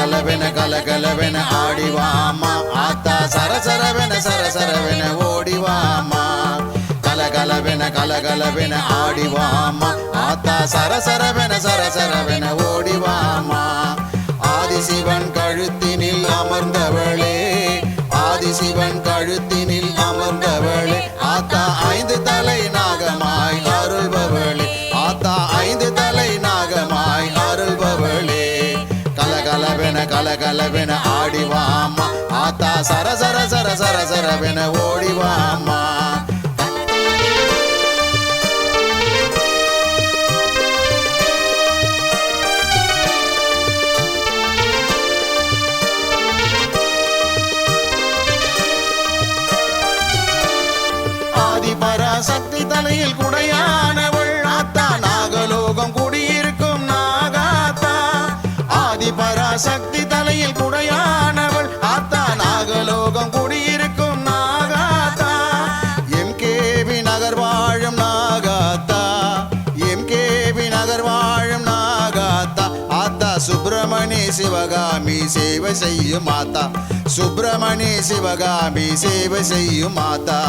கலகலவென ஆடிவாமா ஆத்தா சரசரவென ஓடிவாமா கலகலவென ஆடிவாமா ஆத்தா சரசரவென ஓடிவாமா ஆதிசிவன் கழுத்தினில் அமர்ந்தவளே ஆதிசிவன் கழுத்தினில் அமர்ந்தவளே ஆத்தா 5 தலை நாகமாய் அருள்பவளே ஆத்தா 5 தலை நாகமாய் அருள்பவளே கலகலவென ஆடிவாமா ஆத்தா சரசரவென ஓடிவாமா ஆதிபராசக்தி தலையில் குடையானவள் ஆத்தா நாகலோகம் குடியிருக்கும் நாகாத்தா ஆதிபராசக்தி தலையில் குடையானவள் ஆத்தா நாகலோகம் குடியிருக்கும் நாகாத்தா எம்கேபி நகர் வாழும் நாகாத்தா எம்கேபி நகர் வாழும் நாகாத்தா ஆத்தா சுப்பிரமணி சிவகாமி சேவை செய்யும் மாதா சுப்பிரமணி சிவகாமி சேவை செய்யும் மாதா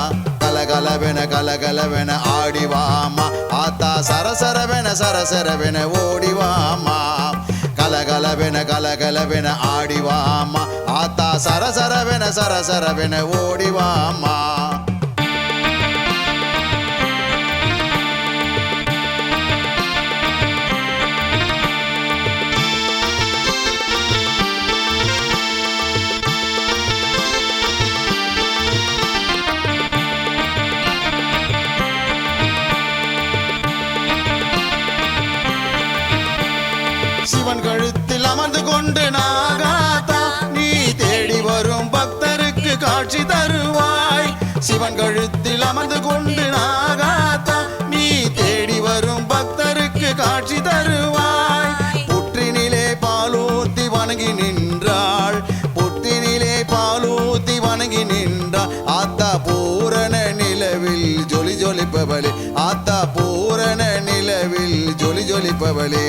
கலகலவென ஆடிவாமா ஆத்தா சரசரவென ஓடிவாமா கலகலவென ஆடிவாமா ஆத்தா சரசரவென ஓடிவாமா சிவன் கழுத்தில் அமர்ந்து கொண்டு நாகாத்தா நீ தேடி வரும் பக்தருக்கு காட்சி தருவாய் சிவன் கழுத்தில் அமர்ந்து கொண்டு நாகாத்தா நீ தேடி வரும் பக்தருக்கு காட்சி தருவாய் புற்றினிலே பாலூத்தி வணங்கி நின்றாள் புற்றினிலே பாலூத்தி வணங்கி நின்றாள் ஆத்தா பூரண நிலவில் ஜொலிப்பவளே ஆத்தா பூரண நிலவில் ஜொலிப்பவளே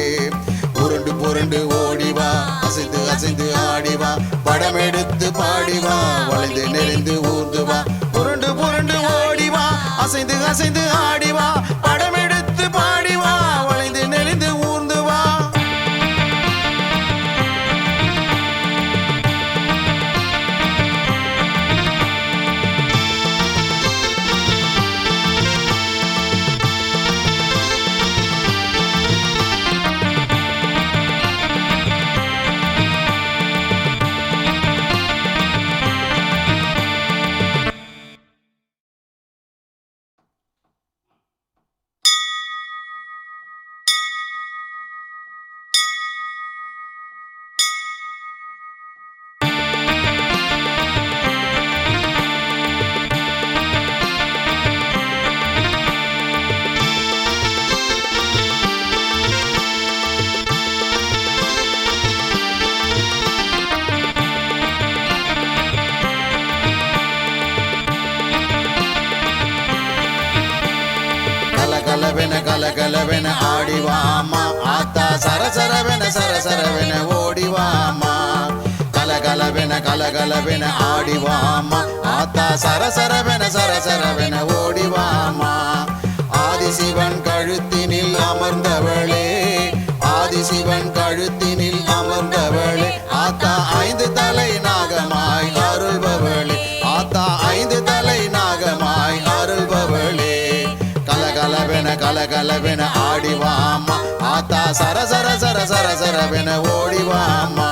புரண்டு ஓடிவா அசைந்து ஆடிவா படம் எடுத்து பாடிவா வளைந்து நெளிந்து ஊர்ந்துவா புரண்டு ஓடிவா அசைந்து ஆடிவா படம் எடுத்து பாடிவா வளைந்து நெளிந்து ஊர்ந்துவா கலகலவென ஆடிவாமா ஆத்தா சரசரவென ஓடிவாமா கலகலவென ஆடிவாமா ஆத்தா சரசரவென ஓடிவாமா ஆதிசிவன் கழுத்தினில் அமர்ந்தவளே ஆதிசிவன் கழுத்தினில் அமர்ந்தவளே ஆத்தா 5 தலை நாகமாய் அருள்பவளே ஆத்தா 5 தலை நாகமாய் அருள்பவளே கலகலவென ஆடிவாமா ஆத்தா சரசரவென ஓடிவாமா